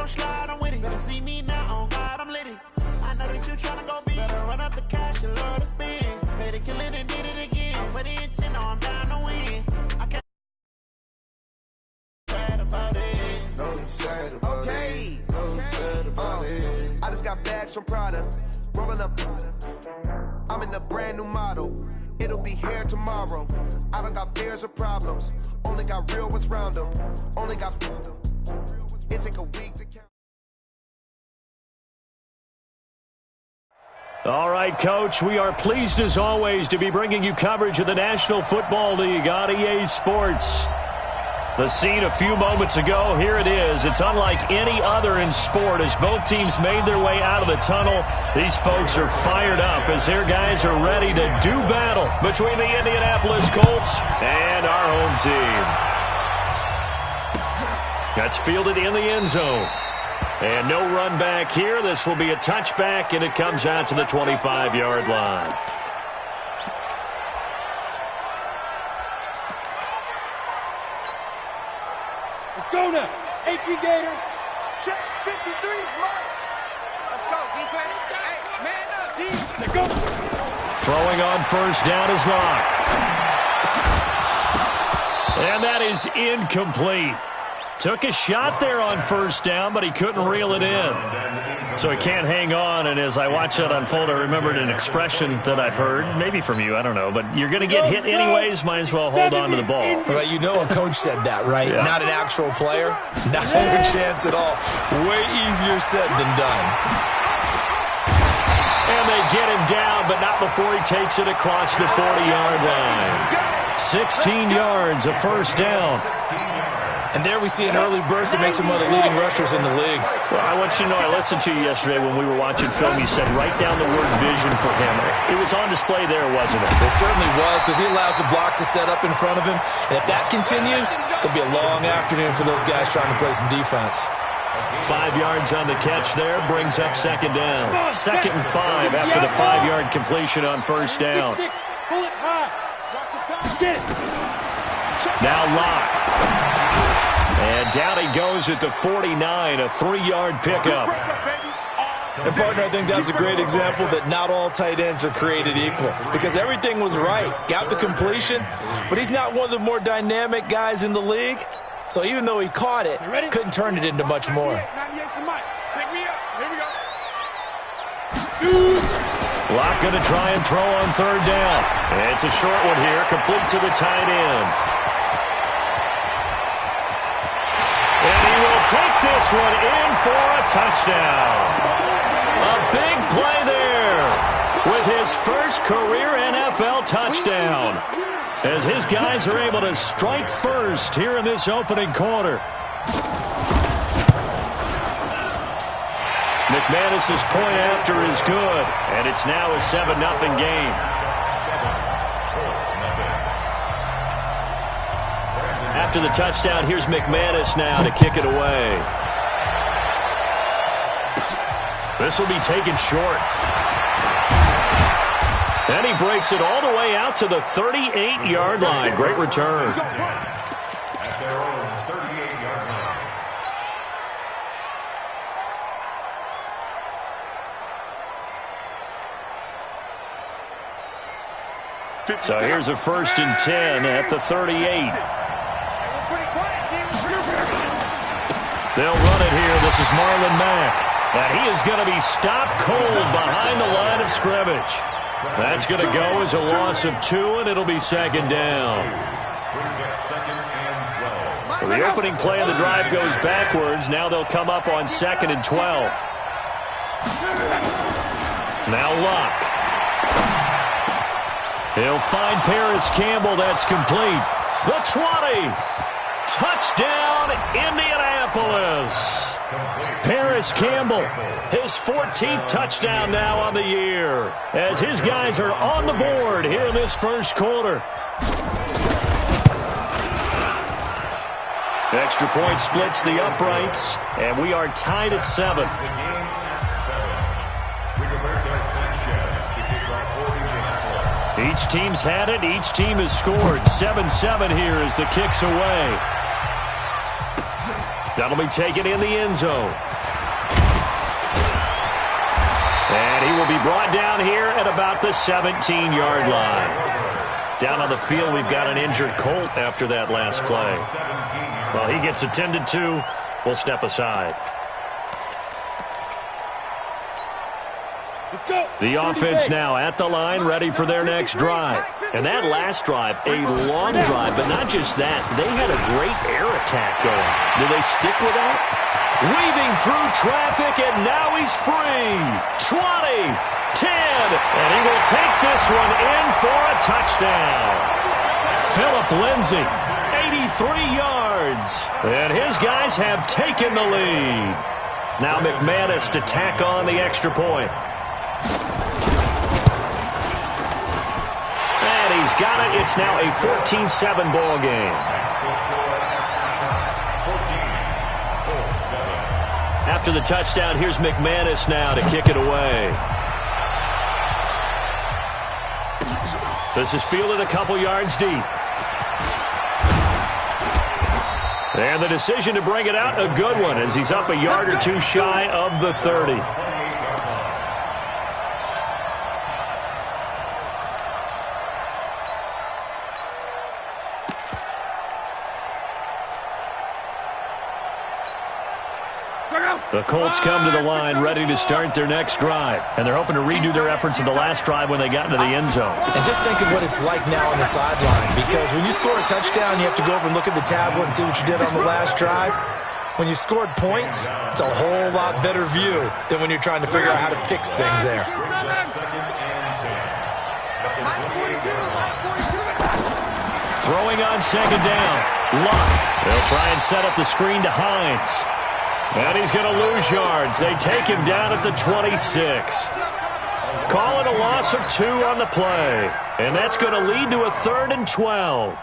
gon' slide, I'm with it. Better see me now, on God, I'm litty. I know that you tryna go big. Better run up the cash, you love to spend. Better kill it and did it again. I'm with the intent, no, I'm down to win. I can't sad about it. No, you sad about it. No, you sad about it. I just got bags from Prada, rolling up. I'm in a brand new model. It'll be here tomorrow. I don't got fears or problems. Only got real ones round them. Only got. It take a week to count. All right, Coach, we are pleased as always to be bringing you coverage of the National Football League on EA Sports. The scene a few moments ago, here it is. It's unlike any other in sport as both teams made their way out of the tunnel. These folks are fired up as their guys are ready to do battle between the Indianapolis Colts and our home team. That's fielded in the end zone. And no run back here. This will be a touchback, and it comes out to the 25-yard line. Go now. 18 Gator. Check 53, Mark. Let's go, defense. Hey, man up, D. Let's go. Throwing on first down is Locke. And that is incomplete. Took a shot there on first down, but he couldn't reel it in. So he can't hang on, and as I watch that unfold, I remembered an expression that I've heard, maybe from you, I don't know, but you're going to get hit anyways, might as well hold on to the ball. Well, you know a coach said that, right? Yeah. Not an actual player. Not a chance at all. Way easier said than done. And they get him down, but not before he takes it across the 40-yard line. 16 yards, a first down. And there we see an early burst that makes him one of the leading rushers in the league. Well, I want you to know, I listened to you yesterday when we were watching film. You said write down the word vision for him. It was on display there, wasn't it? It certainly was, because he allows the blocks to set up in front of him. And if that continues, it'll be a long afternoon for those guys trying to play some defense. 5 yards on the catch there, brings up second down. 2nd and 5 after the 5-yard completion on first down. Pull it high. Get it. Now Locke. And down he goes at the 49, a 3-yard pickup. And, partner, I think that's a great example that not all tight ends are created equal, because everything was right. Got the completion, but he's not one of the more dynamic guys in the league. So even though he caught it, couldn't turn it into much more. Locke going to try and throw on third down. And it's a short one here, complete to the tight end. And he will take this one in for a touchdown. A big play there with his first career NFL touchdown, as his guys are able to strike first here in this opening quarter. McManus's point after is good, and it's now a 7-0 game. After the touchdown, here's McManus now to kick it away. This will be taken short. And he breaks it all the way out to the 38-yard line. Great return. At their own 38-yard line. So here's a 1st and 10 at the 38. They'll run it here. This is Marlon Mack. And he is going to be stopped cold behind the line of scrimmage. That's going to go as a loss of 2, and it'll be 2nd down. So the opening play of the drive goes backwards. Now they'll come up on 2nd and 12. Now Locke. He'll find Paris Campbell. That's complete. The 20. Touchdown, Indianapolis. Paris Campbell, his 14th touchdown now on the year, as his guys are on the board here in this first quarter. Extra point splits the uprights, and we are tied at 7. Each team's had it. Each team has scored. 7-7 here as the kick's away. That'll be taken in the end zone. And he will be brought down here at about the 17-yard line. Down on the field, we've got an injured Colt after that last play. Well, he gets attended to. We'll step aside. Let's go. The offense now at the line, ready for their next drive. And that last drive, a long drive, but not just that. They had a great air attack going. Do they stick with that? Weaving through traffic, and now he's free. 20, 10, and he will take this one in for a touchdown. Phillip Lindsay, 83 yards. And his guys have taken the lead. Now McManus to tack on the extra point. And he's got it. It's now a 14-7 ball game. After the touchdown, here's McManus now to kick it away. This is fielded a couple yards deep. And the decision to bring it out, a good one, as he's up a yard or two shy of the 30. The Colts come to the line ready to start their next drive. And they're hoping to redo their efforts in the last drive when they got into the end zone. And just think of what it's like now on the sideline. Because when you score a touchdown, you have to go over and look at the tablet and see what you did on the last drive. When you scored points, it's a whole lot better view than when you're trying to figure out how to fix things there. Throwing on second down. Luck. They'll try and set up the screen to Hines. And he's going to lose yards. They take him down at the 26. Call it a loss of 2 on the play. And that's going to lead to a 3rd and 12.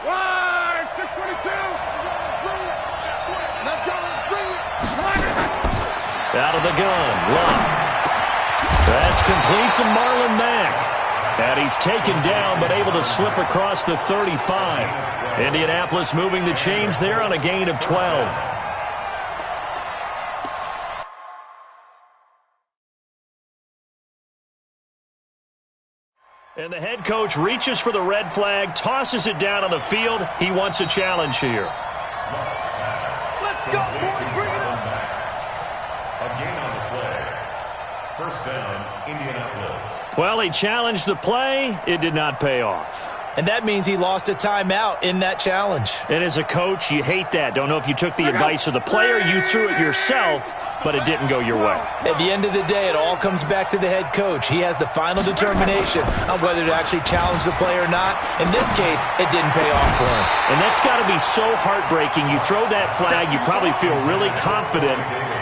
Wide, 622. Let's go, let's bring it. Out of the gun, Luck. That's complete to Marlon Mack. And he's taken down, but able to slip across the 35. Indianapolis moving the chains there on a gain of 12. And the head coach reaches for the red flag, tosses it down on the field. He wants a challenge here. Let's go, boys, bring it on. A gain on the play. First down, Indianapolis. Well, he challenged the play. It did not pay off. And that means he lost a timeout in that challenge. And as a coach, you hate that. Don't know if you took the advice of the player, you threw it yourself, but it didn't go your way. At the end of the day, it all comes back to the head coach. He has the final determination on whether to actually challenge the play or not. In this case, it didn't pay off for him. And that's got to be so heartbreaking. You throw that flag, you probably feel really confident,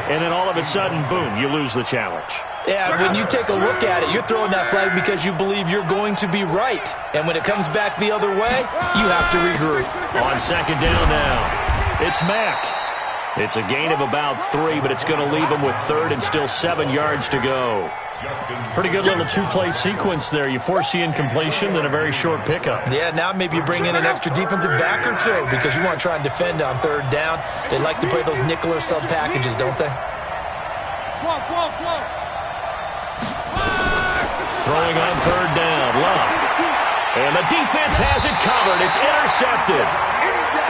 and then all of a sudden, boom, you lose the challenge. Yeah, when you take a look at it, you're throwing that flag because you believe you're going to be right. And when it comes back the other way, you have to regroup. On second down now, it's Mack. It's a gain of about 3, but it's going to leave him with 3rd and still 7 yards to go. Pretty good little 2-play sequence there. You force the incompletion, then a very short pickup. Yeah, now maybe you bring in an extra defensive back or two because you want to try and defend on 3rd down. They like to play those nickel or sub packages, don't they? Throwing on 3rd down, Luck. And the defense has it covered. It's intercepted.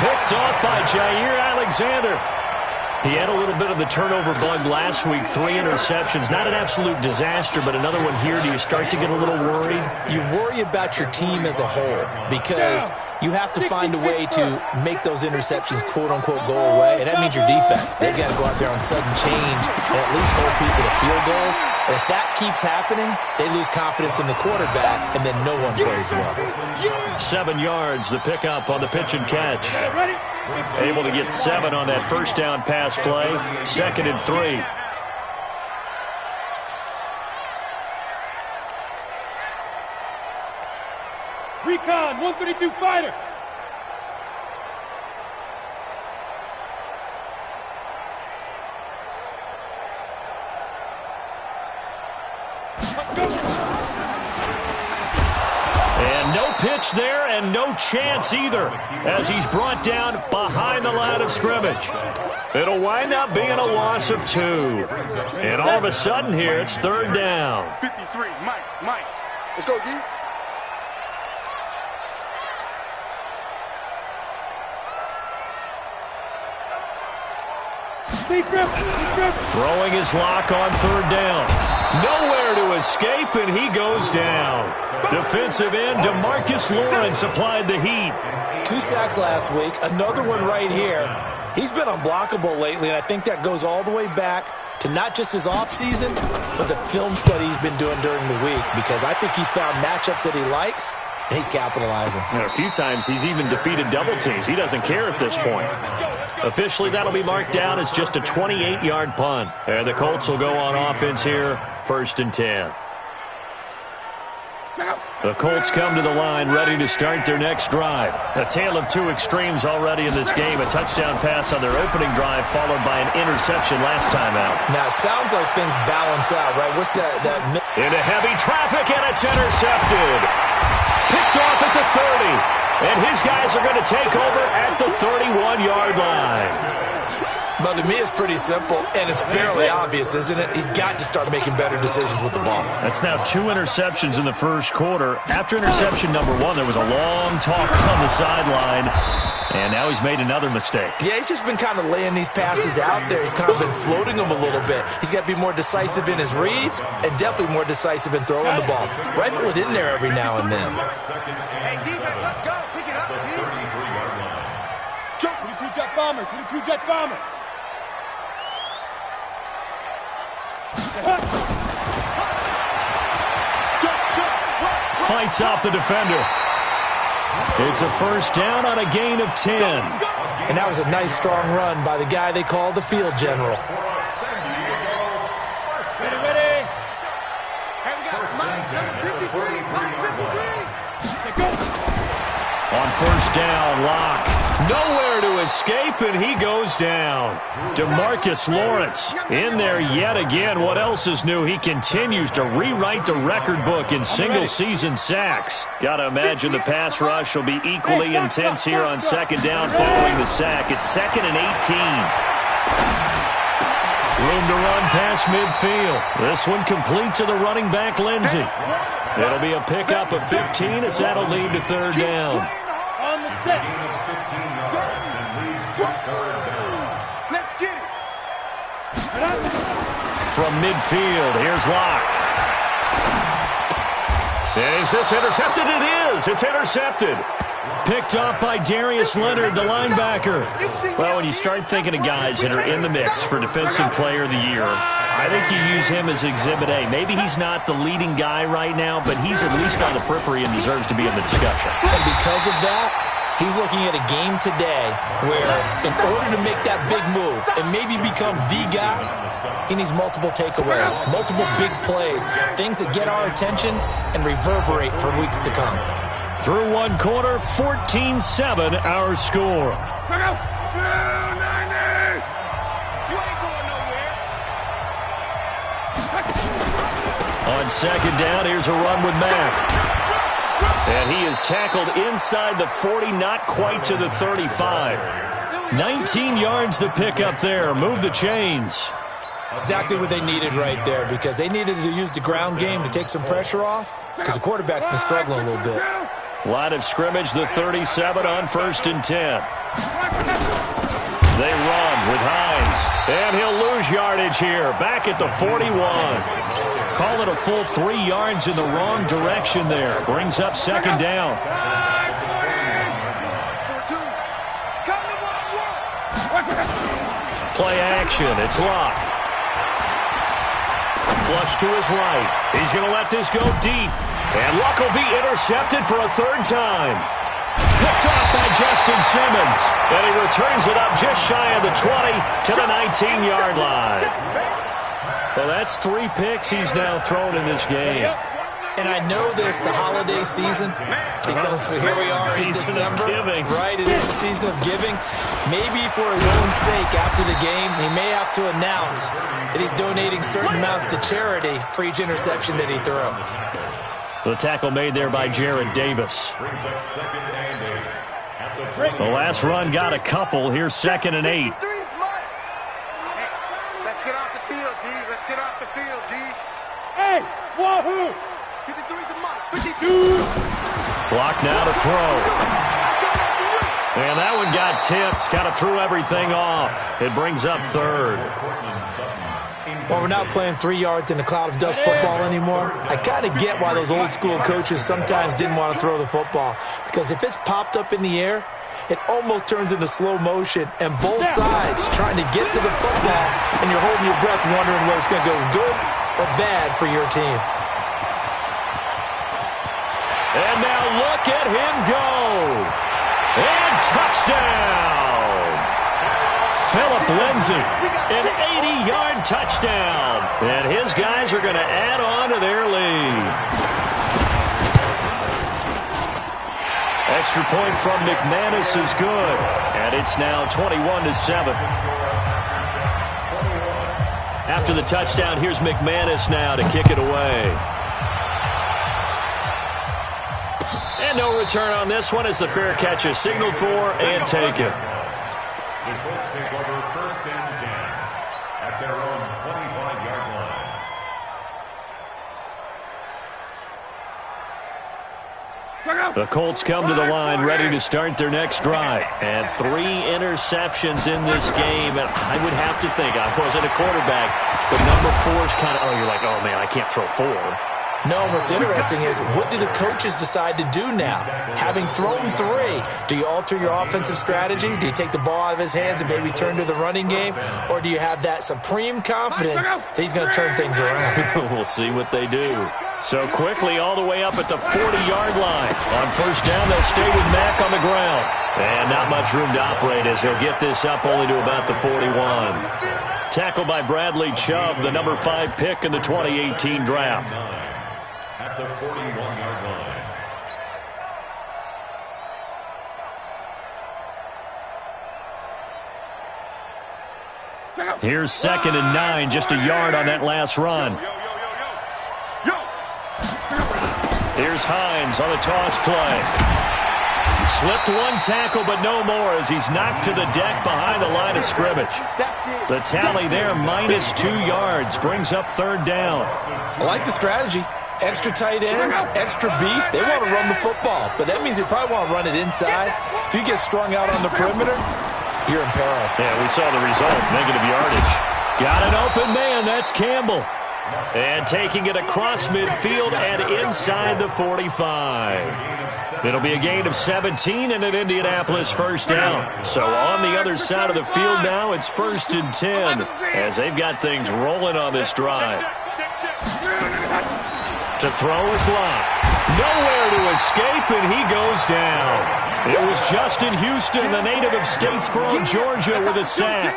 Picked off by Jair Alexander. He had a little bit of the turnover bug last week, 3 interceptions. Not an absolute disaster, but another one here. Do you start to get a little worried? You worry about your team as a whole because you have to find a way to make those interceptions, quote-unquote, go away, and that means your defense. They've got to go out there on sudden change and at least hold people to field goals. And if that keeps happening, they lose confidence in the quarterback, and then no one plays well. 7 yards, the pickup on the pitch and catch. Able to get 7 on that first down pass play. 2nd and 3. Recon, 132 fighter. And no pitch there, and no chance either, as he's brought down behind the line of scrimmage. It'll wind up being a loss of 2. And all of a sudden here, it's 3rd down. 53, Mike. Let's go, D. Throwing his lock on 3rd down. Nowhere to escape, and he goes down. Defensive end DeMarcus Lawrence applied the heat. 2 sacks last week, another one right here. He's been unblockable lately, and I think that goes all the way back to not just his offseason, but the film study he's been doing during the week, because I think he's found matchups that he likes, and he's capitalizing. A few times he's even defeated double teams. He doesn't care at this point. Officially, that'll be marked down as just a 28-yard punt. And the Colts will go on offense here, 1st and 10. The Colts come to the line ready to start their next drive. A tale of 2 extremes already in this game. A touchdown pass on their opening drive followed by an interception last time out. Now, it sounds like things balance out, right? What's that? Into heavy traffic, and it's intercepted. Picked off at the 30. And his guys are going to take over at the 31-yard line. But to me, it's pretty simple, and it's fairly obvious, isn't it? He's got to start making better decisions with the ball. That's now 2 interceptions in the first quarter. After interception number 1, there was a long talk on the sideline, and now he's made another mistake. Yeah, he's just been kind of laying these passes out there. He's kind of been floating them a little bit. He's got to be more decisive in his reads and definitely more decisive in throwing the ball. Rifle it in there every now and then. Hey, defense, let's go. Pick it up, D. Jump, 22-jet bomber, 22-jet bomber. Fights off the defender. It's a 1st down on a gain of 10. And that was a nice, strong run by the guy they call the field general. Ready. Hey, we got Mike, number 53. Mike, 53. On 1st down, Locke. Nowhere to escape, and he goes down. DeMarcus Lawrence in there yet again. What else is new? He continues to rewrite the record book in single-season sacks. Got to imagine the pass rush will be equally intense here on 2nd down following the sack. It's 2nd and 18. Room to run past midfield. This one complete to the running back, Lindsey. It'll be a pickup of 15 as that'll lead to 3rd down. On the set. Let's get it. From midfield, here's Locke. Is this intercepted? It is. It's intercepted. Picked up by Darius Leonard, the linebacker. Well, when you start thinking of guys that are in the mix for Defensive Player of the Year, I think you use him as Exhibit A. Maybe he's not the leading guy right now, but he's at least on the periphery and deserves to be in the discussion. And because of that, he's looking at a game today where in order to make that big move and maybe become the guy, he needs multiple takeaways, multiple big plays, things that get our attention and reverberate for weeks to come. Through 1 quarter, 14-7 our score. On 2nd down, here's a run with Mack. And he is tackled inside the 40, not quite to the 35. 19 yards the pickup there. Move the chains. Exactly what they needed right there, because they needed to use the ground game to take some pressure off, because the quarterback's been struggling a little bit. Line of scrimmage, the 37 on 1st and 10. They run with Hines, and he'll lose yardage here. Back at the 41. Call it a full 3 yards in the wrong direction there. Brings up 2nd down. Play action. It's Locke. Flush to his right. He's going to let this go deep. And Luck will be intercepted for a 3rd time. Picked off by Justin Simmons. And he returns it up just shy of the 20 to the 19-yard line. Well, that's 3 picks he's now thrown in this game. And I know this, the holiday season, because here we are in December. Right, it is the season of giving. Maybe for his own sake, after the game, he may have to announce that he's donating certain amounts to charity for each interception that he threw. The tackle made there by Jared Davis. Brings up 2nd and 8. At the The last run got a couple. Here's 2nd and 8. Let's get off the field, D. Let's get off the field, D. Hey, wahoo! 53's a mark. 52. Block now to throw. And that one got tipped. Kind of threw everything off. It brings up 3rd. Well, we're not playing 3 yards in a cloud of dust football anymore. I kind of get why those old school coaches sometimes didn't want to throw the football. Because if it's popped up in the air, it almost turns into slow motion, and both sides trying to get to the football, and you're holding your breath wondering whether it's going to go good or bad for your team. And now look at him go. And touchdown. Philip Lindsay, an 80-yard touchdown. And his guys are going to add on to their lead. Extra point from McManus is good. And it's now 21-7. After the touchdown, here's McManus now to kick it away. And no return on this one as the fair catch is signaled for and taken. The Colts take over 1st and 10 at their own 25-yard line. The Colts come to the line ready to start their next drive. And 3 interceptions in this game. And I would have to think, I wasn't a quarterback, but number 4 is kind of, you're like, oh, man, I can't throw 4. No, what's interesting is, what do the coaches decide to do now? Having thrown 3, do you alter your offensive strategy? Do you take the ball out of his hands and maybe turn to the running game? Or do you have that supreme confidence that he's going to turn things around? We'll see what they do. So quickly all the way up at the 40-yard line. On 1st down, they'll stay with Mack on the ground. And not much room to operate as he'll get this up only to about the 41. Tackled by Bradley Chubb, the number 5 pick in the 2018 draft. At the 41-yard line. Here's 2nd and 9, just a yard on that last run. Here's Hines on the toss play. Slipped one tackle, but no more as he's knocked to the deck behind the line of scrimmage. The tally there, -2 yards, brings up 3rd down. I like the strategy. Extra tight ends, extra beef. They want to run the football, but that means they probably want to run it inside. If you get strung out on the perimeter, you're in peril. Yeah, we saw the result, negative yardage. Got an open man, that's Campbell. And taking it across midfield and inside the 45. It'll be a gain of 17 and an Indianapolis 1st down. So on the other side of the field now, it's 1st and 10 as they've got things rolling on this drive. To throw is Locke. Nowhere to escape, and he goes down. It was Justin Houston, the native of Statesboro, Georgia, with a sack.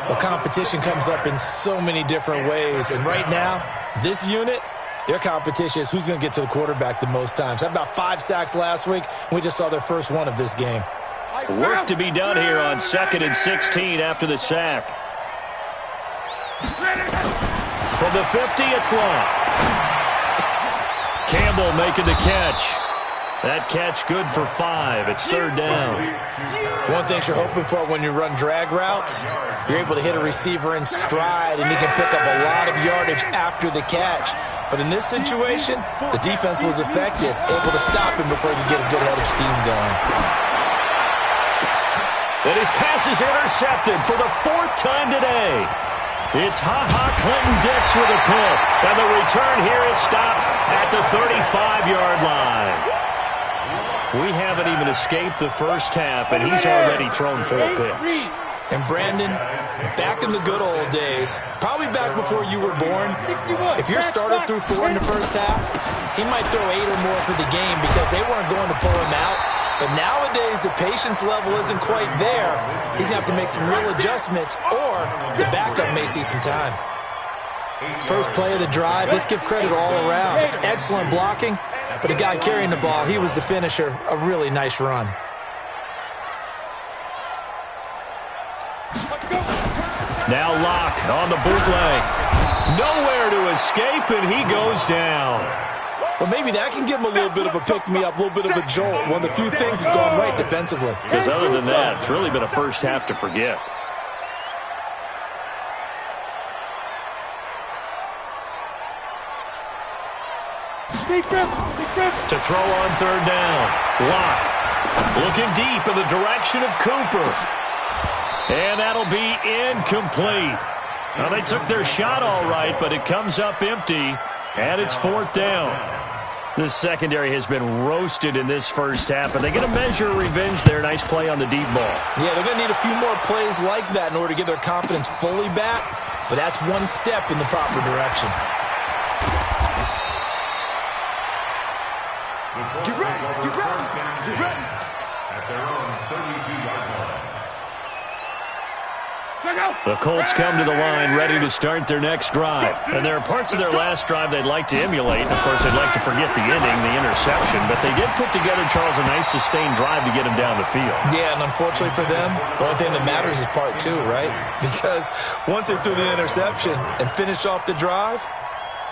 The competition comes up in so many different ways, and right now, this unit, their competition is who's going to get to the quarterback the most times. Had about 5 sacks last week, and we just saw their first one of this game. Work to be done here on 2nd and 16 after the sack. From the 50, it's Locke. Campbell making the catch. That catch good for 5. It's 3rd down. One thing you're hoping for when you run drag routes, you're able to hit a receiver in stride, and he can pick up a lot of yardage after the catch. But in this situation, the defense was effective, able to stop him before he could get a good head of steam going. And his pass is intercepted for the 4th time today. It's Clinton-Dix with a pick. And the return here is stopped at the 35-yard line. We haven't even escaped the first half, and he's already thrown 4 picks. And Brandon, back in the good old days, probably back before you were born, if your starter threw 4 in the first half, he might throw 8 or more for the game because they weren't going to pull him out. But nowadays, the patience level isn't quite there. He's going to have to make some real adjustments, or the backup may see some time. First play of the drive, let's give credit all around. Excellent blocking, but the guy carrying the ball, he was the finisher. A really nice run. Now Locke on the bootleg. Nowhere to escape, and he goes down. Well, maybe that can give him a little bit of a pick-me-up, a little bit of a jolt. One of the few things has gone right defensively. Because other than that, it's really been a first half to forget. To throw on third down. Locke looking deep in the direction of Cooper. And that'll be incomplete. Well, they took their shot all right, but it comes up empty, and it's fourth down. This secondary has been roasted in this first half, but they get a measure of revenge there. Nice play on the deep ball. Yeah, they're going to need a few more plays like that in order to get their confidence fully back, but that's one step in the proper direction. Get ready, get ready, get ready. At their own 32-yard line. The Colts come to the line ready to start their next drive. And there are parts of their last drive they'd like to emulate. And, of course, they'd like to forget the ending, the interception. But they did put together, Charles, a nice sustained drive to get them down the field. Yeah, and unfortunately for them, the only thing that matters is part two, right? Because once they threw the interception and finished off the drive,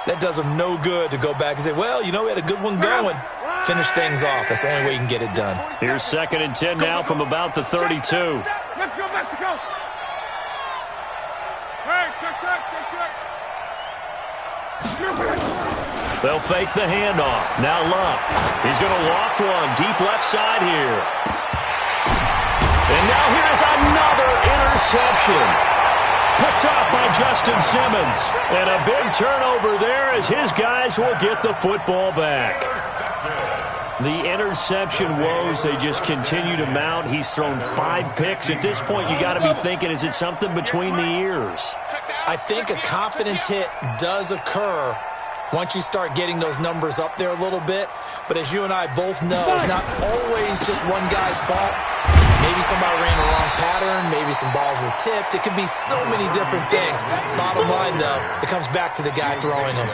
that does them no good to go back and say, well, you know, we had a good one going. Finish things off. That's the only way you can get it done. Here's 2nd and 10 now from about the 32. Let's go, Mexico. They'll fake the handoff. Now Luck. He's going to loft one deep left side here. And now here's another interception. Picked off by Justin Simmons. And a big turnover there as his guys will get the football back. The interception woes, they just continue to mount. He's thrown 5 picks. At this point, you got to be thinking, is it something between the ears? I think a confidence hit does occur once you start getting those numbers up there a little bit. But as you and I both know, it's not always just one guy's fault. Maybe somebody ran the wrong pattern. Maybe some balls were tipped. It could be so many different things. Bottom line, though, it comes back to the guy throwing them.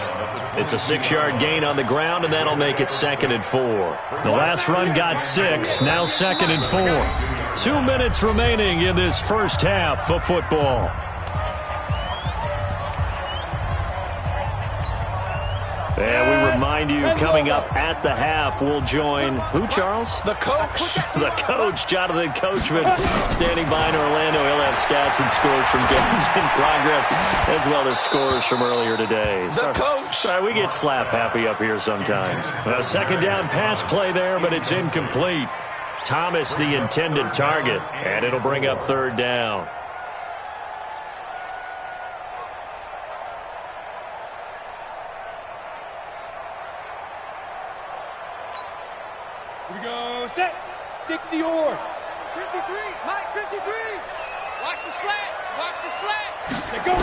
It's a 6-yard gain on the ground, and that'll make it 2nd and 4. The last run got 6, now 2nd and 4. 2 minutes remaining in this first half of football. And we remind you, coming up at the half, we'll join who, Charles? The coach. The coach, Jonathan Coachman, standing by in Orlando. He'll have stats and scores from games in progress, as well as scores from earlier today. The coach. Sorry, we get slap happy up here sometimes. A 2nd down pass play there, but it's incomplete. Thomas, the intended target, and it'll bring up 3rd down. Here we go, set, 60 or 53, Mike, 53. Watch the slant, watch the slant. Let go.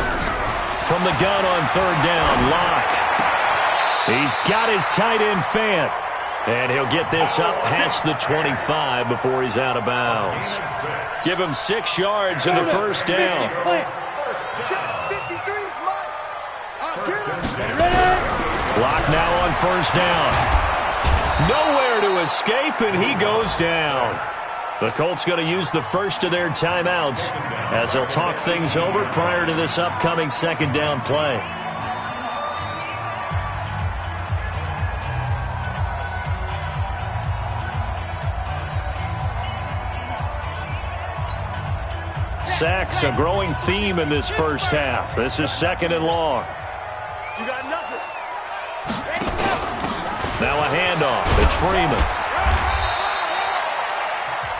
From the gun on 3rd down, Locke. He's got his tight end Fant. And he'll get this up past the 25 before he's out of bounds. Give him 6 yards in the first down. Locke now on 1st down. Nowhere to escape, and he goes down. The Colts going to use the first of their timeouts as they'll talk things over prior to this upcoming 2nd down play. Sacks, a growing theme in this first half. This is 2nd and long. You got nothing. Now a handoff. It's Freeman.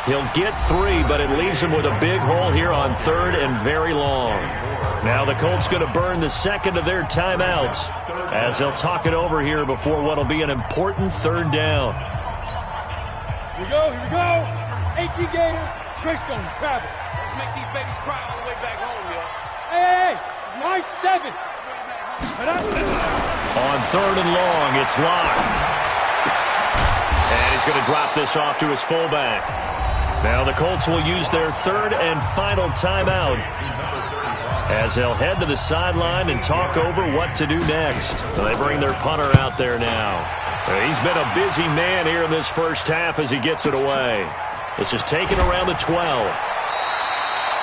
He'll get 3, but it leaves him with a big hole here on 3rd and very long. Now the Colts going to burn the 2nd of their timeouts as they'll talk it over here before what will be an important 3rd down. Here we go, here we go. 18 Gators, Greystone, travel. Let's make these babies cry all the way back home, yo. Hey, it's my 7. On 3rd and long, it's Locke. And he's going to drop this off to his fullback. Now the Colts will use their 3rd and final timeout as they'll head to the sideline and talk over what to do next. They bring their punter out there now. He's been a busy man here in this first half as he gets it away. This is taken around the 12.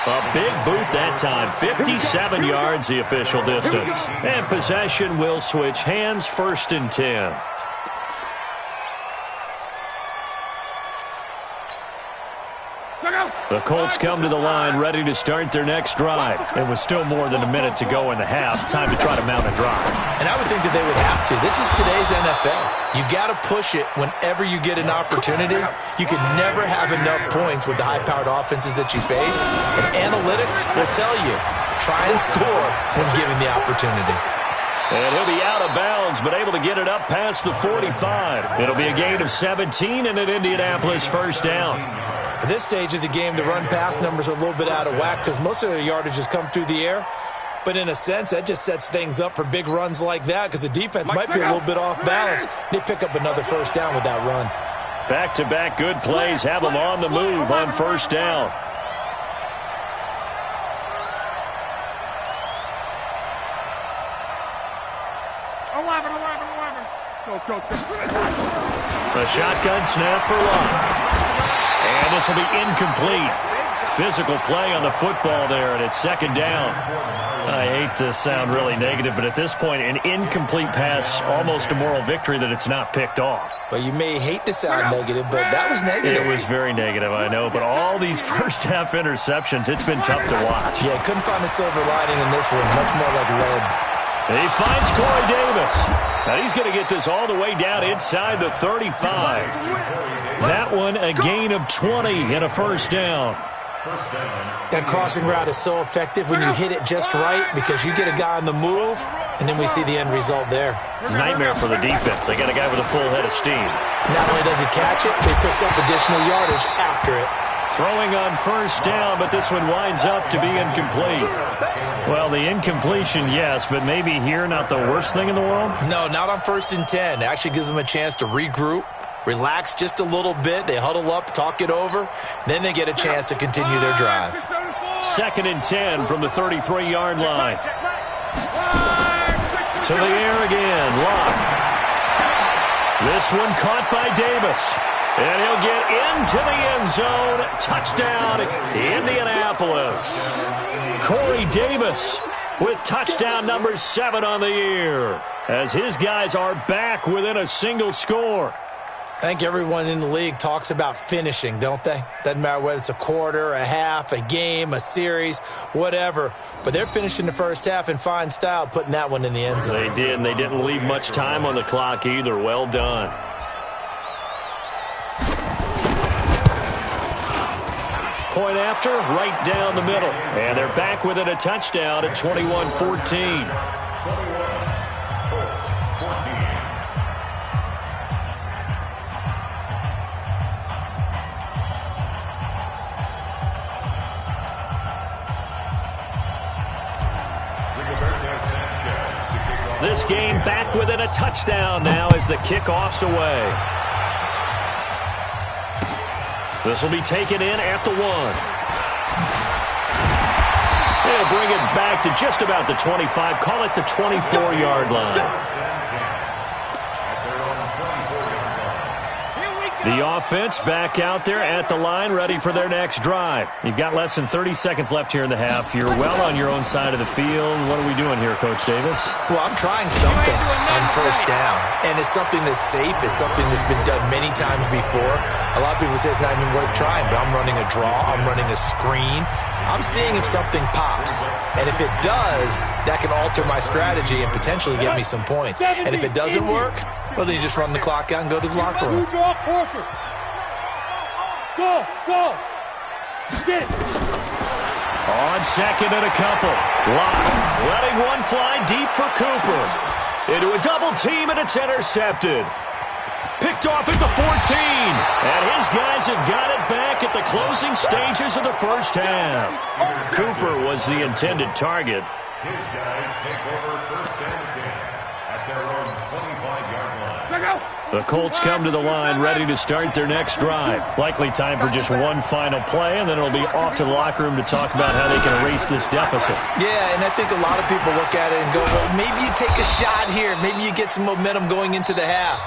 A big boot that time. 57 yards the official distance. And possession will switch hands, 1st and 10. The Colts come to the line ready to start their next drive. It was still more than a minute to go in the half. Time to try to mount a drive. And I would think that they would have to. This is today's NFL. You got to push it whenever you get an opportunity. You can never have enough points with the high-powered offenses that you face. And analytics will tell you, try and score when given the opportunity. And he'll be out of bounds, but able to get it up past the 45. It'll be a gain of 17 and an Indianapolis first down. At this stage of the game, the run-pass numbers are a little bit out of whack because most of the yardage has come through the air. But in a sense, that just sets things up for big runs like that because the defense might be a little bit off balance. They pick up another first down with that run. Back-to-back good plays have them on the move on first down. A shotgun snap for Locke. And this will be incomplete. Physical play on the football there, and it's second down. I hate to sound really negative, but at this point, an incomplete pass, almost a moral victory that it's not picked off. Well, you may hate to sound negative, but that was negative. It was very negative, I know, but all these first-half interceptions, it's been tough to watch. Yeah, couldn't find a silver lining in this one, much more like lead. He finds Corey Davis. Now he's going to get this all the way down inside the 35. That one a gain of 20 and a first down. That crossing route is so effective when you hit it just right because you get a guy on the move, and then we see the end result there. It's a nightmare for the defense. They got a guy with a full head of steam. Not only does he catch it, but he picks up additional yardage after it. Throwing on first down, but this one winds up to be incomplete. Well, the incompletion, yes, but maybe here not the worst thing in the world? No, not on 1st and 10. It actually gives them a chance to regroup, relax just a little bit. They huddle up, talk it over. Then they get a chance to continue their drive. 2nd and 10 from the 33-yard line. To the air again, Locke. This one caught by Davis. And he'll get into the end zone. Touchdown, Indianapolis. Corey Davis with touchdown number 7 on the year, as his guys are back within a single score. I think everyone in the league talks about finishing, don't they? Doesn't matter whether it's a quarter, a half, a game, a series, whatever. But they're finishing the first half in fine style, putting that one in the end zone. They did, and they didn't leave much time on the clock either. Well done. Point after, right down the middle. And they're back within a touchdown at 21-14. This game back within a touchdown now as the kickoff's away. This will be taken in at the 1. They'll bring it back to just about the 25. Call it the 24-yard line. The offense back out there at the line, ready for their next drive. You've got less than 30 seconds left here in the half. You're well on your own side of the field. What are we doing here, Coach Davis? Well, I'm trying something on first down, and it's something that's safe. It's something that's been done many times before. A lot of people say it's not even worth trying, but I'm running a draw. I'm running a screen. I'm seeing if something pops, and if it does, that can alter my strategy and potentially get me some points. And if it doesn't work, well, then you just run the clock out and go to the locker room. Go! Get it! On second and a couple. Locke letting one fly deep for Cooper. Into a double team, and it's intercepted. Picked off at the 14. And his guys have got it back at the closing stages of the first half. Cooper was the intended target. His guys take over 1st and 10 at their own 25-yard line. The Colts come to the line ready to start their next drive. Likely time for just one final play, and then it'll be off to the locker room to talk about how they can erase this deficit. Yeah, and I think a lot of people look at it and go, well, maybe you take a shot here. Maybe you get some momentum going into the half.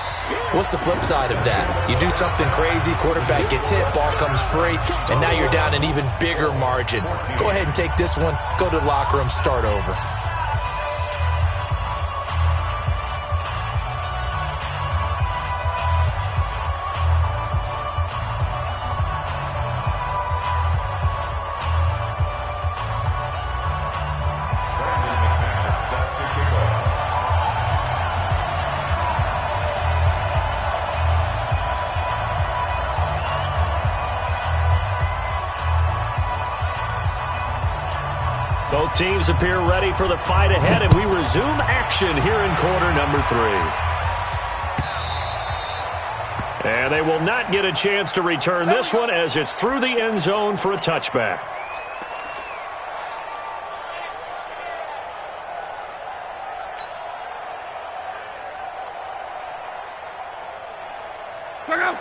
What's the flip side of that? You do something crazy, quarterback gets hit, ball comes free, and now you're down an even bigger margin. Go ahead and take this one, go to the locker room, start over. teams appear ready for the fight ahead, and we resume action here in quarter number 3. And they will not get a chance to return this one as it's through the end zone for a touchback.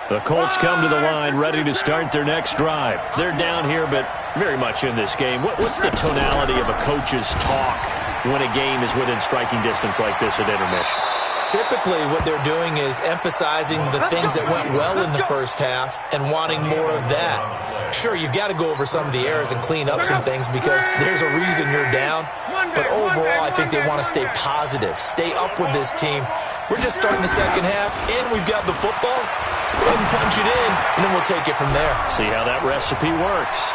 The Colts come to the line ready to start their next drive. They're down here, but very much in this game. What's the tonality of a coach's talk when a game is within striking distance like this at intermission? Typically, what they're doing is emphasizing the things that went well in the first half and wanting more of that. Sure, you've got to go over some of the errors and clean up some things because there's a reason you're down. But overall, I think they want to stay positive, stay up with this team. We're just starting the second half, and we've got the football. Let's go ahead and punch it in, and then we'll take it from there. See how that recipe works.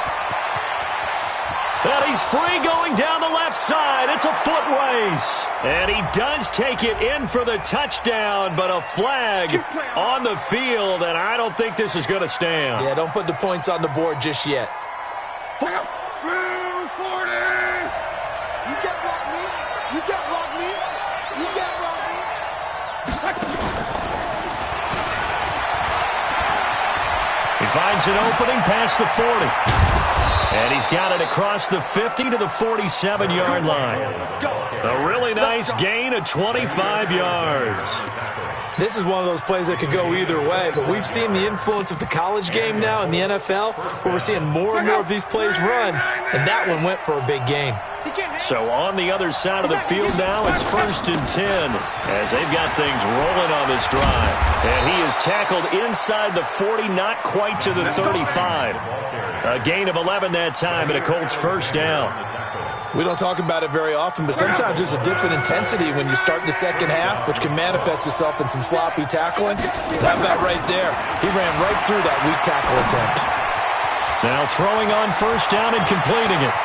And he's free going down the left side. It's a foot race. And he does take it in for the touchdown, but a flag on the field, and I don't think this is going to stand. Yeah, don't put the points on the board just yet. You can't block me. You can't block me. You can't block me. He finds an opening past the 40. And he's got it across the 50 to the 47-yard line. A really nice gain of 25 yards. This is one of those plays that could go either way, but we've seen the influence of the college game now in the NFL, where we're seeing more and more of these plays run, and that one went for a big gain. So on the other side of the field now, it's 1st and 10 as they've got things rolling on this drive. And he is tackled inside the 40, not quite to the 35. A gain of 11 that time and a Colts first down. We don't talk about it very often, but sometimes there's a dip in intensity when you start the second half, which can manifest itself in some sloppy tackling. How about right there? He ran right through that weak tackle attempt. Now throwing on first down and completing it.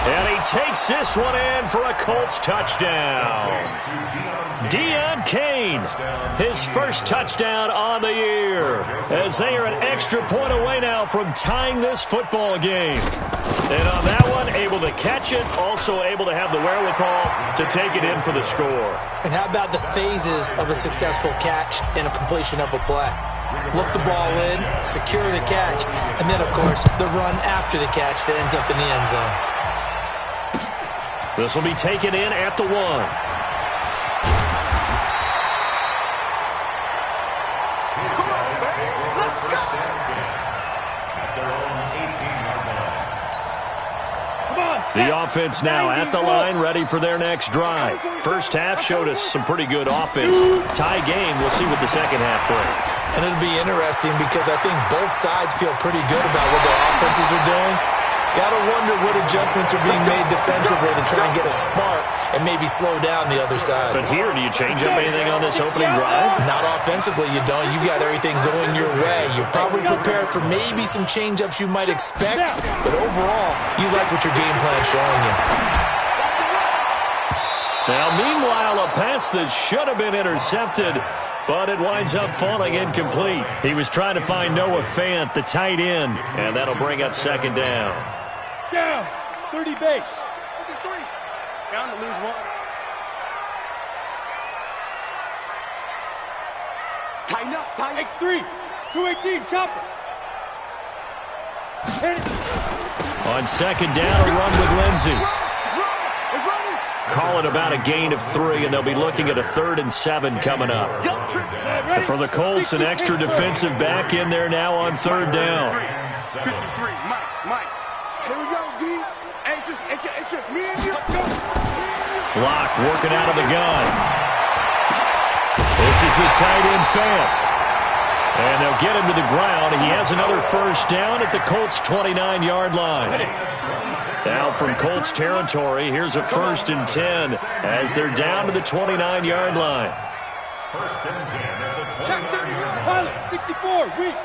And he takes this one in for a Colts touchdown. Deon Cain, his first touchdown on the year, as they are an extra point away now from tying this football game. And on that one, able to catch it, also able to have the wherewithal to take it in for the score. And how about the phases of a successful catch and a completion of a play? Look the ball in, secure the catch, and then, of course, the run after the catch that ends up in the end zone. This will be taken in at the 1. The offense now at the line, ready for their next drive. First half showed us some pretty good offense. Tie game, we'll see what the second half brings. And it'll be interesting because I think both sides feel pretty good about what their offenses are doing. Gotta wonder what adjustments are being made defensively to try and get a spark and maybe slow down the other side. But here, do you change up anything on this opening drive? Not offensively, you don't. You got everything going your way. You've probably prepared for maybe some change-ups you might expect, but overall, you like what your game plan's showing you. Now, meanwhile, a pass that should have been intercepted, but it winds up falling incomplete. He was trying to find Noah Fant, the tight end, and that'll bring up second down. Down, 30 base. 53. Down to lose 1. Tighten up, tighten. X3, 218, chopper. Hit it. On second down, a run with Lindsey. Call it about a gain of 3, and they'll be looking at a 3rd and 7 coming up. And for the Colts, an extra defensive back in there now on 3rd down. 53, Mike. Here we go, D. Hey, it's just me and you. Locke working out of the gun. This is the tight end Fant. And they'll get him to the ground. He has another first down at the Colts' 29-yard line. Now from Colts territory, here's a 1st and 10 as they're down to the 29-yard line. 1st and 10 at the 29-yard line. Pilot, 64, weak.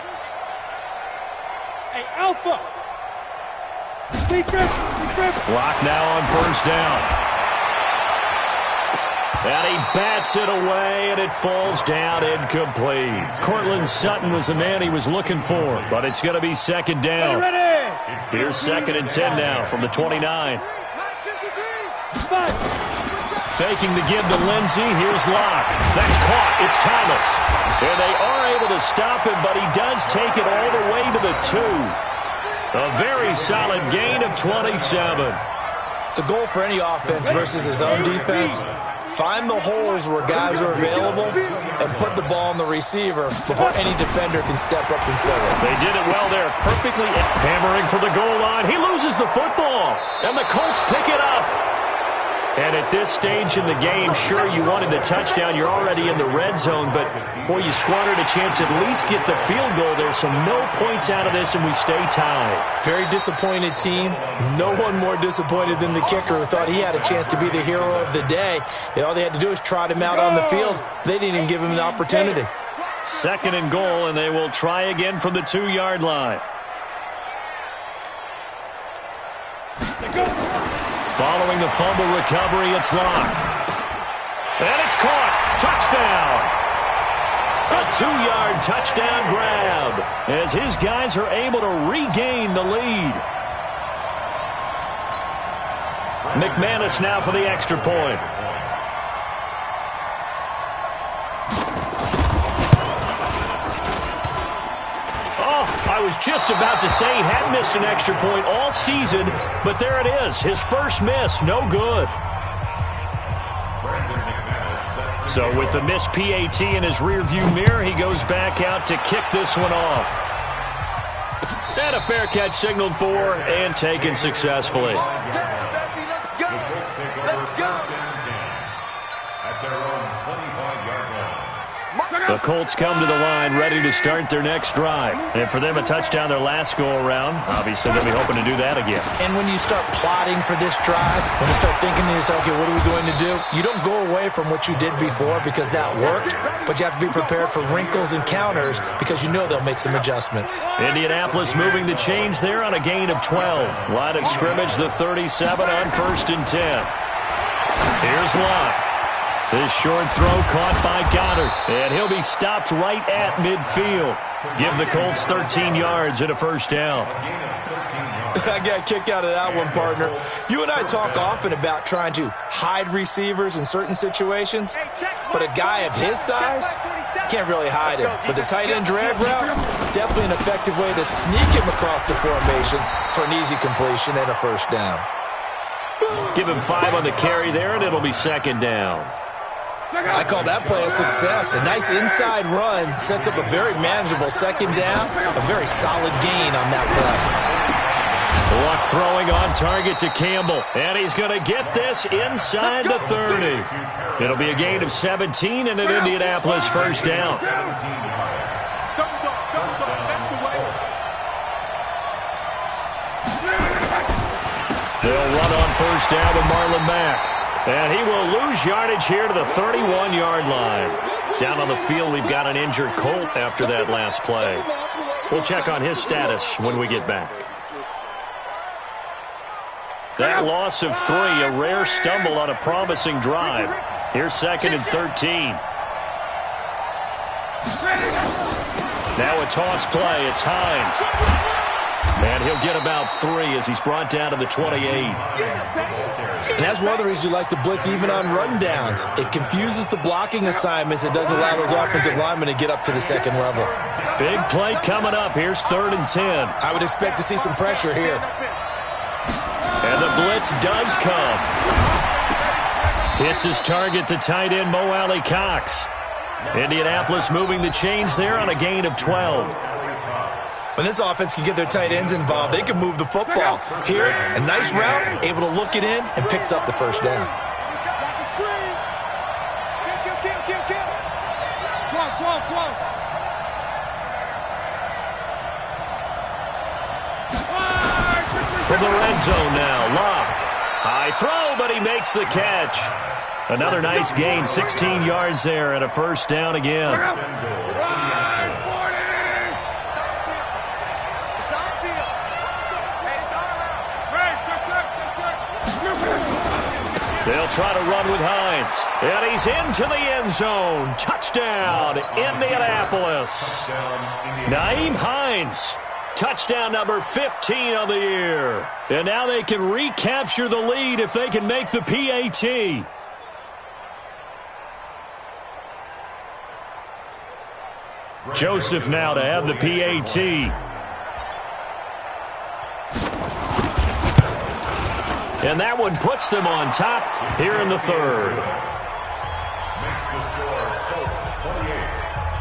Hey, Alpha. Block now on first down. And he bats it away, and it falls down incomplete. Cortland Sutton was the man he was looking for, but it's going to be second down. Ready. Here's 2nd and 10 now from the 29. Faking the give to Lindsey. Here's Locke. That's caught. It's Thomas. And they are able to stop him, but he does take it all the way to the 2. A very solid gain of 27. The goal for any offense versus his own defense, find the holes where guys are available and put the ball on the receiver before any defender can step up and fill it. They did it well there, perfectly hammering for the goal line. He loses the football, and the Colts pick it up. And at this stage in the game, sure, you wanted the touchdown. You're already in the red zone, but, boy, you squandered a chance to at least get the field goal there. So no points out of this, and we stay tied. Very disappointed team. No one more disappointed than the kicker who thought he had a chance to be the hero of the day. All they had to do was trot him out on the field. They didn't even give him an opportunity. 2nd and goal, and they will try again from the 2-yard line. Following the fumble recovery, it's Locke. And it's caught. Touchdown. A 2-yard touchdown grab as his guys are able to regain the lead. McManus now for the extra point. I was just about to say he hadn't missed an extra point all season, but there it is. His first miss, no good. So with the missed PAT in his rearview mirror, he goes back out to kick this one off. And a fair catch signaled for and taken successfully. The Colts come to the line ready to start their next drive. And for them, a touchdown their last go-around. Obviously, they'll be hoping to do that again. And when you start plotting for this drive, when you start thinking to yourself, okay, what are we going to do? You don't go away from what you did before because that worked, but you have to be prepared for wrinkles and counters because you know they'll make some adjustments. Indianapolis moving the chains there on a gain of 12. Line of scrimmage, the 37 on 1st and 10. Here's Locke. This short throw caught by Goddard, and he'll be stopped right at midfield. Give the Colts 13 yards and a first down. I got a kick out of that one, partner. You and I talk often about trying to hide receivers in certain situations, but a guy of his size can't really hide him. But the tight end drag route, definitely an effective way to sneak him across the formation for an easy completion and a first down. Give him 5 on the carry there, and it'll be 2nd down. I call that play a success. A nice inside run sets up a very manageable 2nd down. A very solid gain on that play. Luck throwing on target to Campbell. And he's going to get this inside the 30. It'll be a gain of 17 and an Indianapolis first down. They'll run on first down with Marlon Mack. And he will lose yardage here to the 31-yard line. Down on the field, we've got an injured Colt after that last play. We'll check on his status when we get back. That loss of 3, a rare stumble on a promising drive. Here's 2nd and 13. Now a toss play. It's Hines. And he'll get about 3 as he's brought down to the 28. And that's one of the reasons you like to blitz even on rundowns. It confuses the blocking assignments. It doesn't allow those offensive linemen to get up to the 2nd level. Big play coming up. Here's 3rd and 10. I would expect to see some pressure here. And the blitz does come. Hits his target, the tight end, Mo Alley Cox. Indianapolis moving the chains there on a gain of 12. When this offense can get their tight ends involved, they can move the football. Here, a nice route, able to look it in, and picks up the first down. From the red zone now, Locke. High throw, but he makes the catch. Another nice gain, 16 yards there, and a first down again. They'll try to run with Hines. And he's into the end zone. Touchdown, Indianapolis. Nyheim Hines Touchdown number 15 on the year. And now they can recapture the lead if they can make the PAT. Joseph now to have the PAT. And that one puts them on top here in the third. Makes the score Colts 28,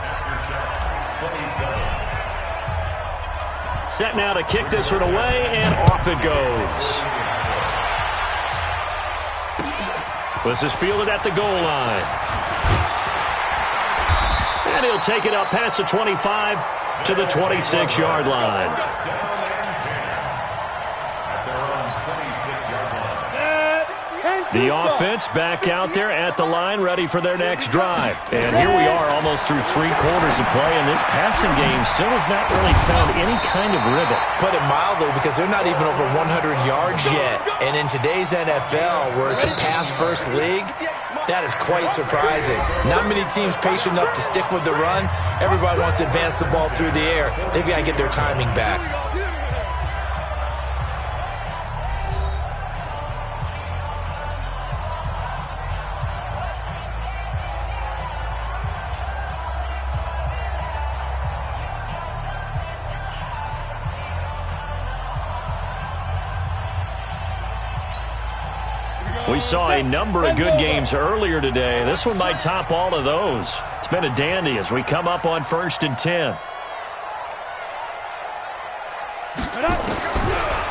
Aftershocks 27. Set now to kick this one away, and off it goes. This is fielded at the goal line. And he'll take it up past the 25 to the 26-yard line. The offense back out there at the line, ready for their next drive. And here we are almost through 3 quarters of play, and this passing game still has not really found any kind of rhythm. Put it mildly, because they're not even over 100 yards yet. And in today's NFL, where it's a pass-first league, that is quite surprising. Not many teams patient enough to stick with the run. Everybody wants to advance the ball through the air. They've got to get their timing back. We saw a number of good games earlier today. This one might top all of those. It's been a dandy as we come up on 1st and 10.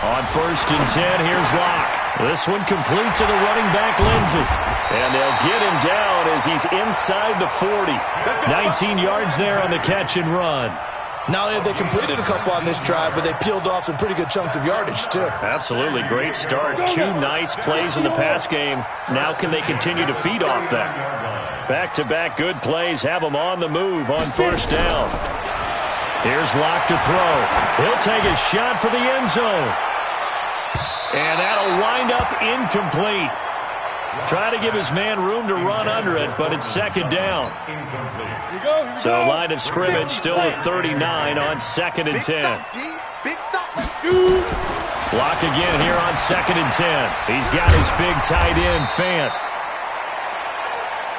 On 1st and 10, here's Locke. This one complete to the running back, Lindsey. And they'll get him down as he's inside the 40. 19 yards there on the catch and run. Not only have they completed a couple on this drive, but they peeled off some pretty good chunks of yardage, too. Absolutely. Great start. 2 nice plays in the pass game. Now can they continue to feed off that? Back-to-back good plays have them on the move on 1st down. Here's Locke to throw. He'll take a shot for the end zone. And that'll wind up incomplete. Try to give his man room to run under it, but it's 2nd down. So line of scrimmage still a 39 on 2nd and 10. Locke again here on 2nd and 10. He's got his big tight end, Fant.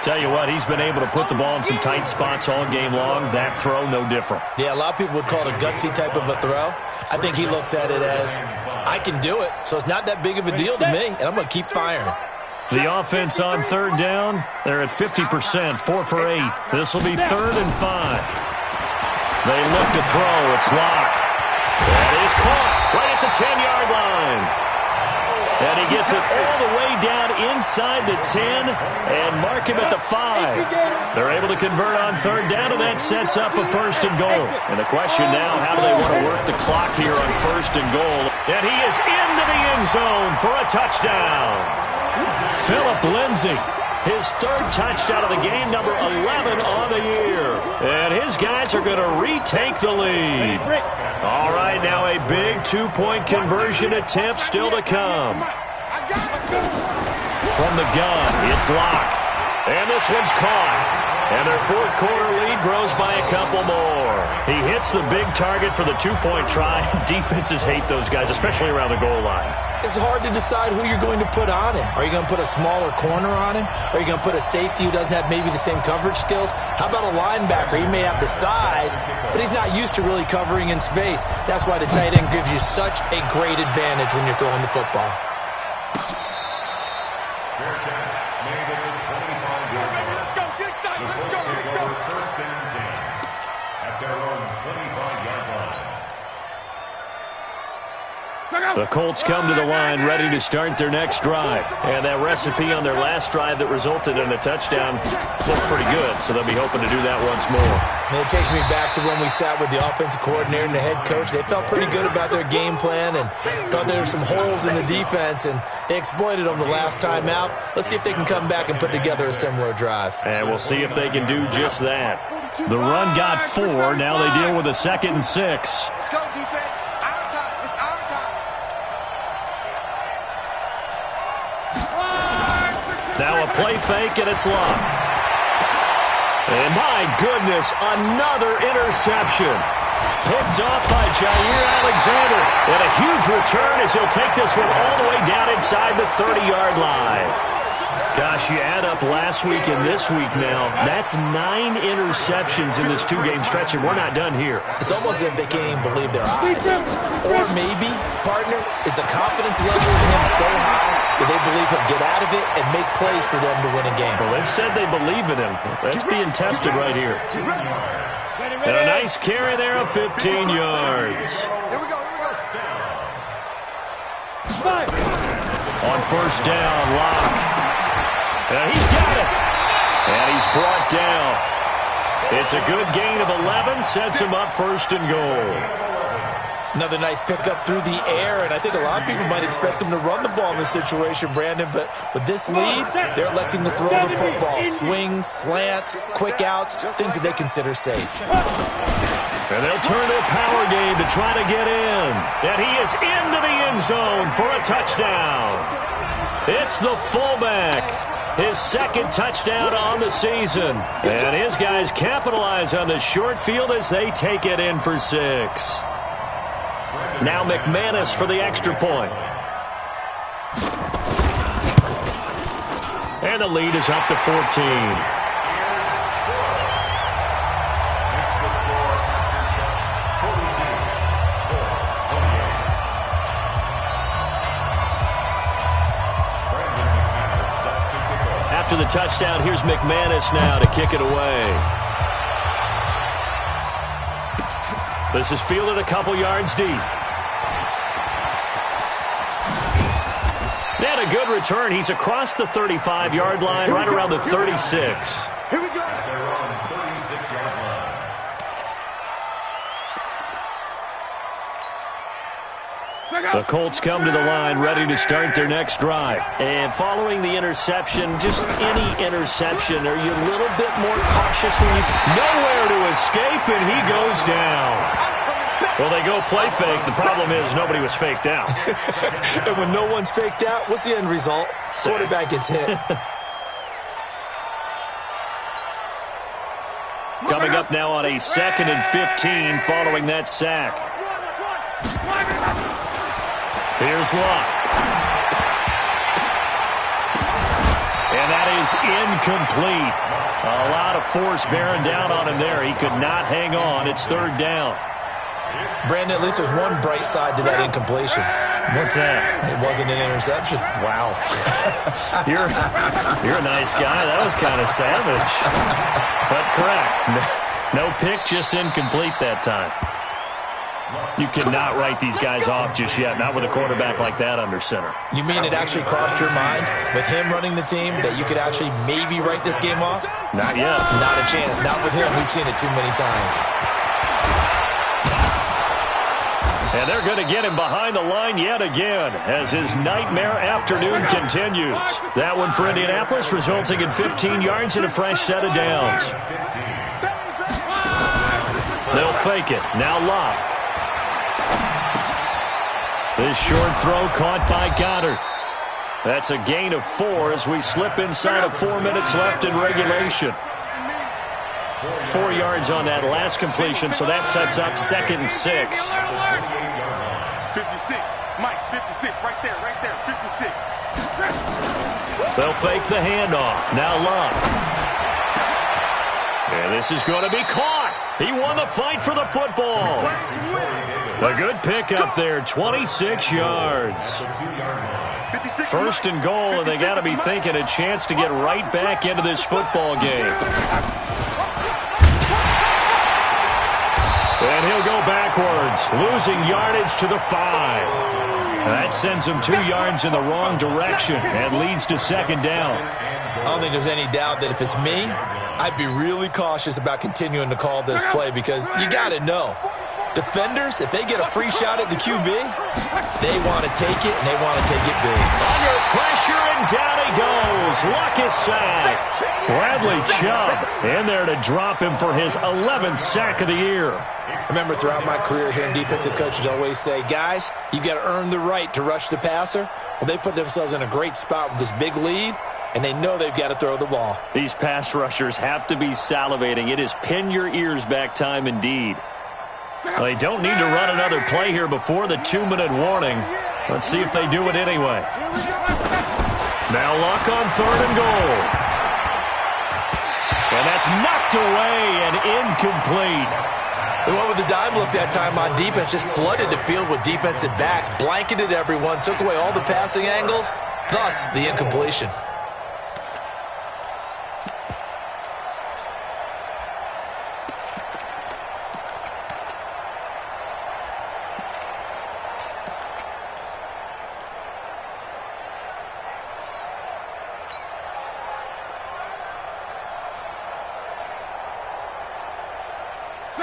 Tell you what, he's been able to put the ball in some tight spots all game long. That throw, no different. Yeah, a lot of people would call it a gutsy type of a throw. I think he looks at it as, I can do it, so it's not that big of a deal to me, and I'm going to keep firing. The offense on 3rd down, they're at 50%, 4 for 8. This will be 3rd and 5. They look to throw. It's Locke. That is caught right at the 10-yard line. And he gets it all the way down inside the 10 and mark him at the 5. They're able to convert on 3rd down, and that sets up a 1st and goal. And the question now, how do they want to work the clock here on 1st and goal? And he is into the end zone for a touchdown. Philip Lindsay, his 3rd touchdown of the game, number 11 on the year. And his guys are going to retake the lead. All right, now a big 2-point conversion attempt still to come. From the gun, it's Locke. And this one's caught. And their 4th quarter lead grows by a couple more. He hits the big target for the 2-point try. Defenses hate those guys, especially around the goal line. It's hard to decide who you're going to put on him. Are you going to put a smaller corner on him? Are you going to put a safety who doesn't have maybe the same coverage skills? How about a linebacker? He may have the size, but he's not used to really covering in space. That's why the tight end gives you such a great advantage when you're throwing the football. The Colts come to the line ready to start their next drive. And that recipe on their last drive that resulted in a touchdown looked pretty good, so they'll be hoping to do that once more. And it takes me back to when we sat with the offensive coordinator and the head coach. They felt pretty good about their game plan and thought there were some holes in the defense, and they exploited them the last time out. Let's see if they can come back and put together a similar drive. And we'll see if they can do just that. The run got 4. Now they deal with a 2nd and 6. Let's go, defense. Our time. It's our time. Now a play fake, and it's Locke. And my goodness, another interception. picked off by Jair Alexander. And a huge return as he'll take this one all the way down inside the 30-yard line. Gosh, you add up last week and this week now, that's 9 interceptions in this two-game stretch, and we're not done here. It's almost as if they can't even believe their eyes. Or maybe, partner, is the confidence level in him so high that they believe he'll get out of it and make plays for them to win a game. Well, they've said they believe in him. That's being tested right here. And a nice carry there of 15 yards. Here we go. On first down, Locke. He's got it. And he's brought down. It's a good gain of 11. Sets him up first and goal. Another nice pickup through the air, and I think a lot of people might expect them to run the ball in this situation, Brandon, but with this lead, they're electing to throw the football. Swings, slants, quick outs, things that they consider safe. And they'll turn to a power game to try to get in. And he is into the end zone for a touchdown. It's the fullback. His second touchdown on the season. And his guys capitalize on the short field as they take it in for 6. Now McManus for the extra point. And the lead is up to 14. After the touchdown, here's McManus now to kick it away. This is fielded a couple yards deep. And a good return. He's across the 35-yard line, right around the 36. Here we go. The Colts come to the line ready to start their next drive. And following the interception, just any interception, are you a little bit more cautious? Nowhere to escape, and he goes down. Well, they go play fake. The problem is nobody was faked out. And when no one's faked out, what's the end result? Quarterback gets hit. Coming up now on a 2nd and 15 following that sack. Here's Locke. And that is incomplete. A lot of force bearing down on him there. He could not hang on. It's 3rd down. Brandon, at least there's one bright side to that incompletion. What's that? It wasn't an interception. Wow. You're a nice guy. That was kind of savage. But correct. No pick, just incomplete that time. You cannot write these guys off just yet, not with a quarterback like that under center. You mean it actually crossed your mind with him running the team that you could actually maybe write this game off? Not yet. Not a chance. Not with him. We've seen it too many times. And they're going to get him behind the line yet again as his nightmare afternoon continues. That one for Indianapolis, resulting in 15 yards and a fresh set of downs. They'll fake it. Now Locke. This short throw caught by Goddard. That's a gain of 4 as we slip inside of 4 minutes left in regulation. 4 yards on that last completion, so that sets up 2nd and 6. 56. Mike, 56. Right there, 56. They'll fake the handoff. Now Locke. And this is going to be caught. He won the fight for the football. A good pickup there, 26 yards. 1st and goal, and they got to be thinking a chance to get right back into this football game. And he'll go backwards, losing yardage to the 5. That sends him 2 yards in the wrong direction and leads to 2nd down. I don't think there's any doubt that if it's me, I'd be really cautious about continuing to call this play because you got to know. Defenders, if they get a free shot at the QB, they want to take it, and they want to take it big. Under pressure, and down he goes. Luck is sacked. Bradley Chubb in there to drop him for his 11th sack of the year. Remember, throughout my career here, defensive coaches always say, guys, you got to earn the right to rush the passer. Well, they put themselves in a great spot with this big lead, and they know they've got to throw the ball. These pass rushers have to be salivating. It is pin your ears back time indeed. They don't need to run another play here before the 2-minute warning. Let's see if they do it anyway. Now Luck on 3rd and goal. And that's knocked away and incomplete. They went with the dime look that time on defense, just flooded the field with defensive backs, blanketed everyone, took away all the passing angles, thus the incompletion.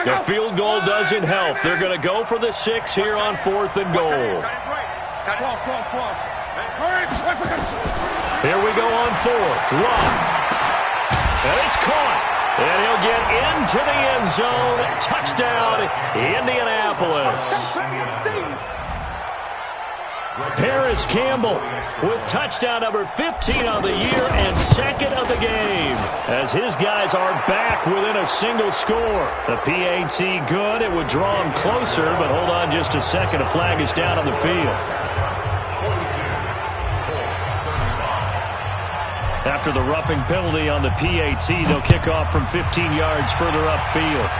The field goal doesn't help. They're going to go for the 6 here on 4th and goal. Here we go on 4th. Luck. And it's caught. And he'll get into the end zone. Touchdown, Indianapolis. Paris Campbell with touchdown number 15 of the year and 2nd of the game, as his guys are back within a single score. The PAT good. It would draw him closer, but hold on just a second. A flag is down on the field. After the roughing penalty on the PAT, they'll kick off from 15 yards further upfield.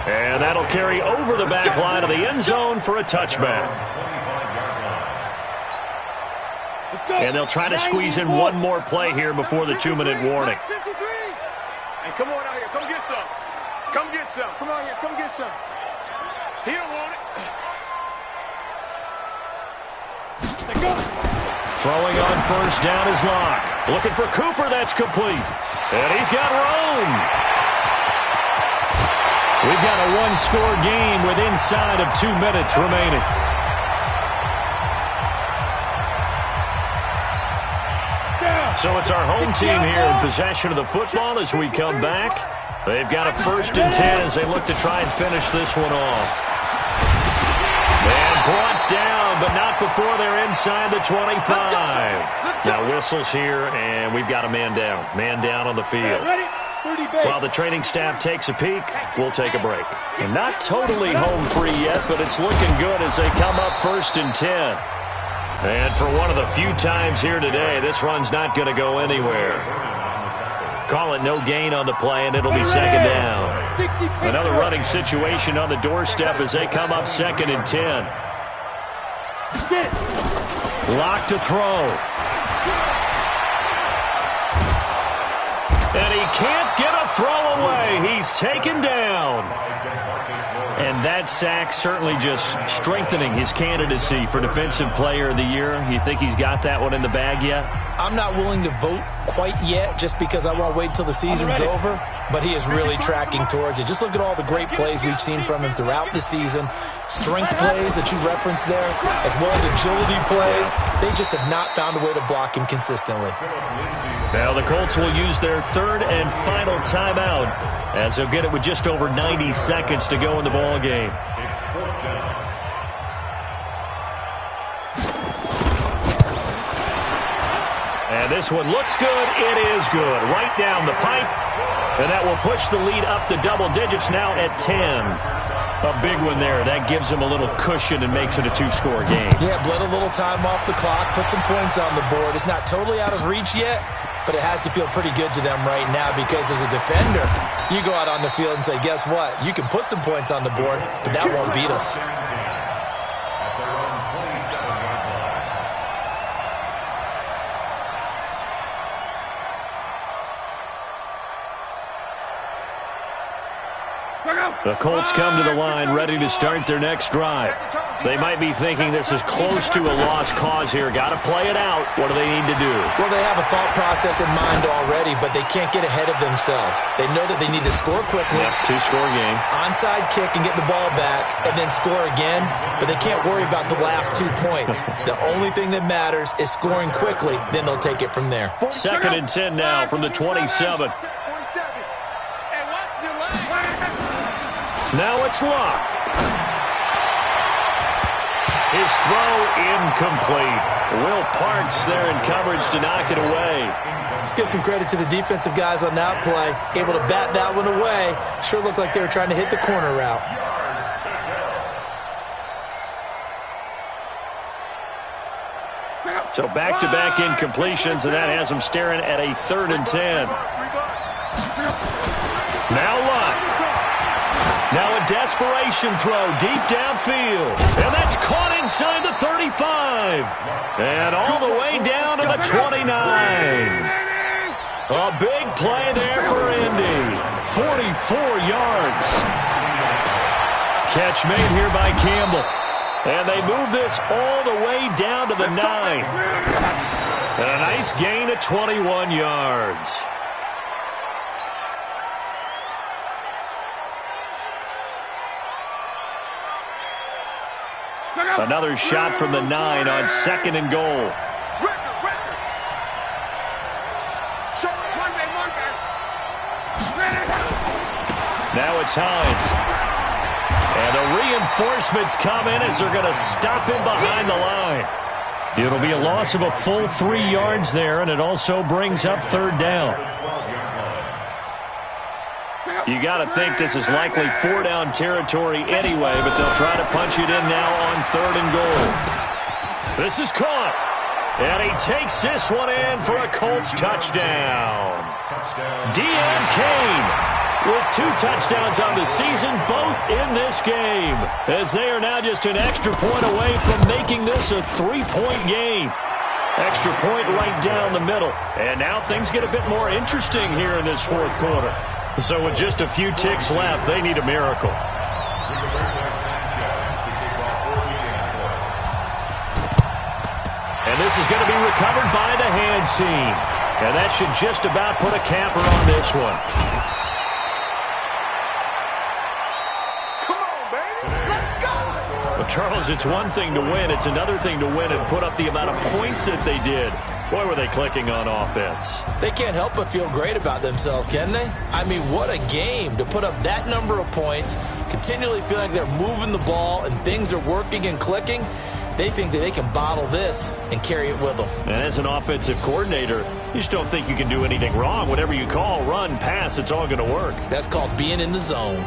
And that'll carry over the back line of the end zone for a touchback. And they'll try to squeeze in one more play here before the 2-minute warning. Hey, come on out here. Come get some. Come get some. Come out here. Come get some. He don't want it. Throwing on 1st down is Locke. Looking for Cooper. That's complete. And he's got Rome. We've got a one-score game with inside of 2 minutes remaining. So it's our home team here in possession of the football as we come back. They've got a 1st and 10 as they look to try and finish this one off. And brought down, but not before they're inside the 25. Now whistles here, and we've got a man down. Man down on the field. While the training staff takes a peek, we'll take a break. And not totally home free yet, but it's looking good as they come up 1st and 10. And for one of the few times here today, this run's not going to go anywhere. Call it no gain on the play, and it'll be 2nd down. Another running situation on the doorstep as they come up 2nd and 10. Lock to throw. And he can't get a throw away. He's taken down. And that sack certainly just strengthening his candidacy for Defensive Player of the Year. You think he's got that one in the bag yet? I'm not willing to vote quite yet just because I want to wait until the season's over, but he is really tracking towards it. Just look at all the great plays we've seen from him throughout the season. Strength plays that you referenced there, as well as agility plays. They just have not found a way to block him consistently. Now the Colts will use their 3rd and final timeout as they'll get it with just over 90 seconds to go in the ball game. And this one looks good. It is good. Right down the pipe. And that will push the lead up to double digits now at 10. A big one there. That gives them a little cushion and makes it a 2-score game. Yeah, bled a little time off the clock, put some points on the board. It's not totally out of reach yet, but it has to feel pretty good to them right now because as a defender, you go out on the field and say, guess what? You can put some points on the board, but that won't beat us. The Colts come to the line ready to start their next drive. They might be thinking this is close to a lost cause here. Got to play it out. What do they need to do? Well, they have a thought process in mind already, but they can't get ahead of themselves. They know that they need to score quickly. Yep, 2-score game. Onside kick and get the ball back and then score again, but they can't worry about the last 2 points. The only thing that matters is scoring quickly, then they'll take it from there. 2nd and 10 now from the 27. Now it's Luck. His throw incomplete. Will Parks there in coverage to knock it away. Let's give some credit to the defensive guys on that play. Able to bat that one away. Sure looked like they were trying to hit the corner route. So back-to-back incompletions, and that has them staring at a 3rd and 10. Now what? Now a desperation throw deep downfield. And that's caught inside the 35. And all the way down to the 29. A big play there for Indy. 44 yards. Catch made here by Campbell. And they move this all the way down to the 9. And a nice gain of 21 yards. Another shot from the 9 on 2nd and goal. Now it's Hines. And the reinforcements come in as they're going to stop him behind the line. It'll be a loss of a full 3 yards there, and it also brings up 3rd down. You got to think this is likely 4-down territory anyway, but they'll try to punch it in now on 3rd and goal. This is caught. And he takes this one in for a Colts touchdown. De'Aaron Kane with 2 touchdowns on the season, both in this game, as they are now just an extra point away from making this a 3-point game. Extra point right down the middle. And now things get a bit more interesting here in this 4th quarter. So with just a few ticks left, they need a miracle. And this is going to be recovered by the hands team. And that should just about put a capper on this one. Charles, it's one thing to win. It's another thing to win and put up the amount of points that they did. Boy, were they clicking on offense. They can't help but feel great about themselves, can they? I mean, what a game to put up that number of points, continually feel like they're moving the ball and things are working and clicking. They think that they can bottle this and carry it with them. And as an offensive coordinator, you just don't think you can do anything wrong. Whatever you call, run, pass, it's all going to work. That's called being in the zone.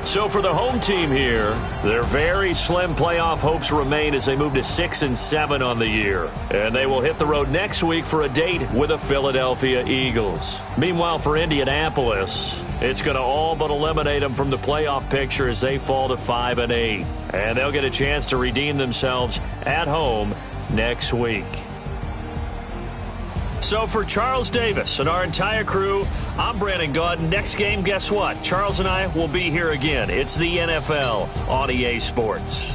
So for the home team here, their very slim playoff hopes remain as they move to 6-7 on the year. And they will hit the road next week for a date with the Philadelphia Eagles. Meanwhile, for Indianapolis, it's going to all but eliminate them from the playoff picture as they fall to 5-8. And they'll get a chance to redeem themselves at home next week. So for Charles Davis and our entire crew, I'm Brandon Gaudin. Next game, guess what? Charles and I will be here again. It's the NFL on EA Sports.